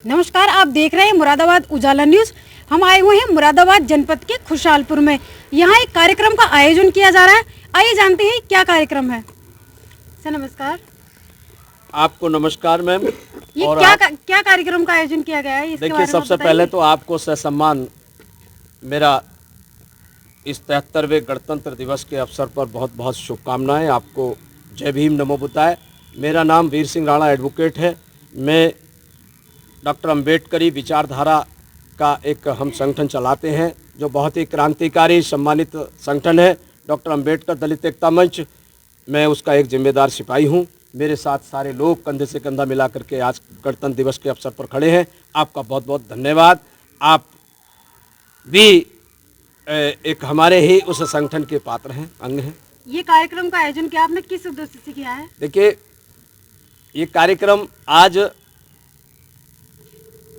नमस्कार, आप देख रहे हैं मुरादाबाद उजाला न्यूज। हम आए हुए हैं मुरादाबाद जनपद के खुशहालपुर में। यहाँ एक कार्यक्रम का आयोजन किया जा रहा है। आइए जानते हैं क्या कार्यक्रम है। सर नमस्कार। आपको नमस्कार मैम। ये और क्या कार्यक्रम का आयोजन किया गया है? देखिए, सबसे पहले तो आपको ससम्मान मेरा इस 73वें गणतंत्र दिवस के अवसर पर बहुत बहुत शुभकामनाएं। आपको जय भीम नमो बुद्धाय। मेरा नाम वीर सिंह राणा एडवोकेट है। मैं डॉक्टर अम्बेडकरी विचारधारा का एक हम संगठन चलाते हैं जो बहुत ही क्रांतिकारी सम्मानित संगठन है, डॉक्टर अम्बेडकर दलित एकता मंच। मैं उसका एक जिम्मेदार सिपाही हूं। मेरे साथ सारे लोग कंधे से कंधा मिला करके आज गणतंत्र दिवस के अवसर पर खड़े हैं। आपका बहुत बहुत धन्यवाद। आप भी एक हमारे ही उस संगठन के पात्र हैं, अंग हैं। ये कार्यक्रम का आयोजन क्या आपने किस उद्देश्य से किया है? देखिए, ये कार्यक्रम आज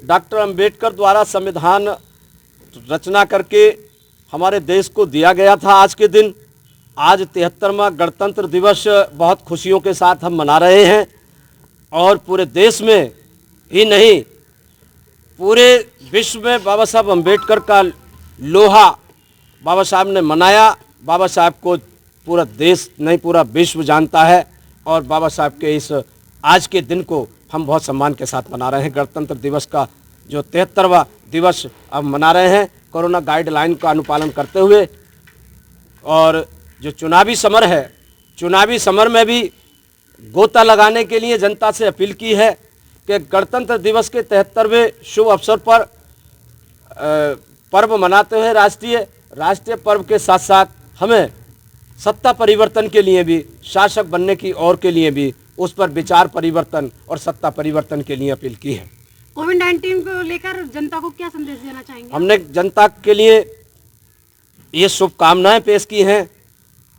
डॉक्टर अंबेडकर द्वारा संविधान रचना करके हमारे देश को दिया गया था। आज के दिन आज 73वां गणतंत्र दिवस बहुत खुशियों के साथ हम मना रहे हैं और पूरे देश में ही नहीं, पूरे विश्व में बाबा साहब अंबेडकर का लोहा बाबा साहब ने मनाया। बाबा साहब को पूरा देश नहीं, पूरा विश्व जानता है और बाबा साहब के इस आज के दिन को हम बहुत सम्मान के साथ मना रहे हैं। गणतंत्र दिवस का जो 73वां दिवस अब मना रहे हैं कोरोना गाइडलाइन का अनुपालन करते हुए। और जो चुनावी समर है, चुनावी समर में भी गोता लगाने के लिए जनता से अपील की है कि गणतंत्र दिवस के 73वें शुभ अवसर पर पर्व मनाते हुए राष्ट्रीय पर्व के साथ साथ हमें सत्ता परिवर्तन के लिए भी, शासक बनने की ओर के लिए भी उस पर विचार परिवर्तन और सत्ता परिवर्तन के लिए अपील की है। कोविड-19 को लेकर जनता को क्या संदेश देना चाहेंगे? हमने जनता के लिए ये शुभकामनाएं पेश की हैं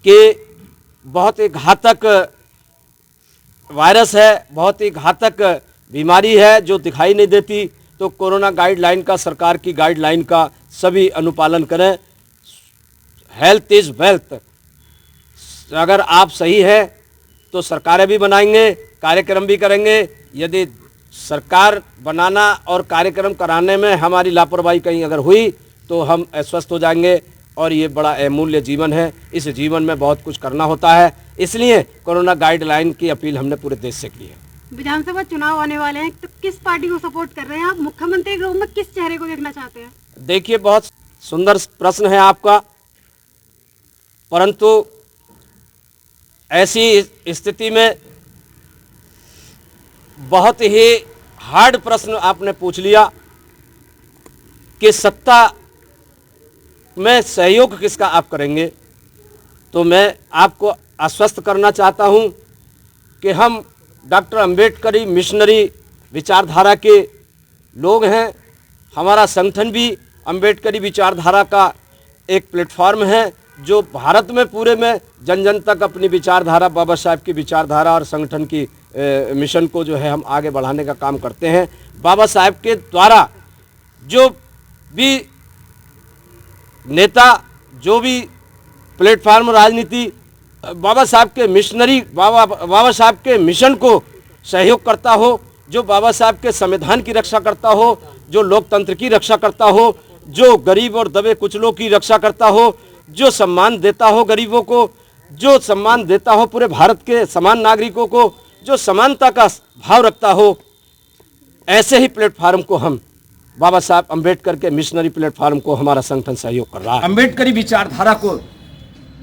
कि बहुत ही घातक वायरस है, बहुत ही घातक बीमारी है जो दिखाई नहीं देती। तो कोरोना गाइडलाइन का, सरकार की गाइडलाइन का सभी अनुपालन करें। Health is wealth. अगर आप सही है तो सरकारें भी बनाएंगे, कार्यक्रम भी करेंगे। यदि सरकार बनाना और कार्यक्रम कराने में हमारी लापरवाही कहीं अगर हुई तो हम अस्वस्थ हो जाएंगे और ये बड़ा अमूल्य जीवन है। इस जीवन में बहुत कुछ करना होता है, इसलिए कोरोना गाइडलाइन की अपील हमने पूरे देश से की है। विधानसभा चुनाव आने वाले हैं, तो किस पार्टी को सपोर्ट कर रहे हैं आप? मुख्यमंत्री के रूप में किस चेहरे को देखना चाहते हैं? देखिए, बहुत सुंदर प्रश्न है आपका, परंतु ऐसी स्थिति में बहुत ही हार्ड प्रश्न आपने पूछ लिया कि सत्ता में सहयोग किसका आप करेंगे। तो मैं आपको आश्वस्त करना चाहता हूं कि हम डॉक्टर अम्बेडकरी मिशनरी विचारधारा के लोग हैं। हमारा संगठन भी अम्बेडकरी विचारधारा का एक प्लेटफॉर्म है जो भारत में पूरे में जन जन तक अपनी विचारधारा, बाबा साहब की विचारधारा और संगठन की मिशन को जो है हम आगे बढ़ाने का काम करते हैं। बाबा साहब के द्वारा जो भी नेता, जो भी प्लेटफॉर्म राजनीति बाबा साहब के मिशनरी, बाबा साहब के मिशन को सहयोग करता हो, जो बाबा साहब के संविधान की रक्षा करता हो, जो लोकतंत्र की रक्षा करता हो, जो गरीब और दबे कुचलों की रक्षा करता हो, जो सम्मान देता हो गरीबों को, जो सम्मान देता हो पूरे भारत के समान नागरिकों को, जो समानता का भाव रखता हो, ऐसे ही प्लेटफार्म को हम बाबा साहब अम्बेडकर के मिशनरी प्लेटफार्म को हमारा संगठन सहयोग कर रहा है। अम्बेडकरी विचारधारा को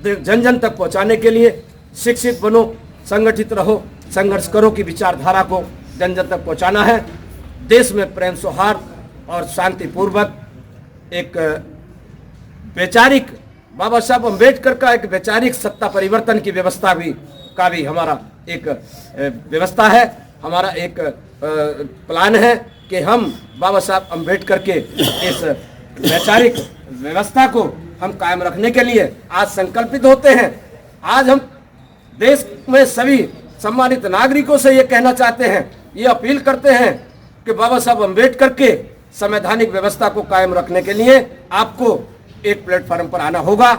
जन जन तक पहुंचाने के लिए शिक्षित बनो, संगठित रहो, संघर्ष करो की विचारधारा को जन जन तक पहुंचाना है। देश में प्रेम, सौहार्द और शांतिपूर्वक एक वैचारिक बाबा साहब अम्बेडकर का एक वैचारिक सत्ता परिवर्तन की व्यवस्था का भी हमारा एक व्यवस्था है। हमारा एक प्लान है कि हम बाबा साहब अम्बेडकर के इस वैचारिक व्यवस्था को हम कायम रखने के लिए आज संकल्पित होते हैं। आज हम देश में सभी सम्मानित नागरिकों से ये कहना चाहते हैं, ये अपील करते हैं कि बाबा साहब अम्बेडकर के संवैधानिक व्यवस्था को कायम रखने के लिए आपको एक प्लेटफॉर्म पर आना होगा।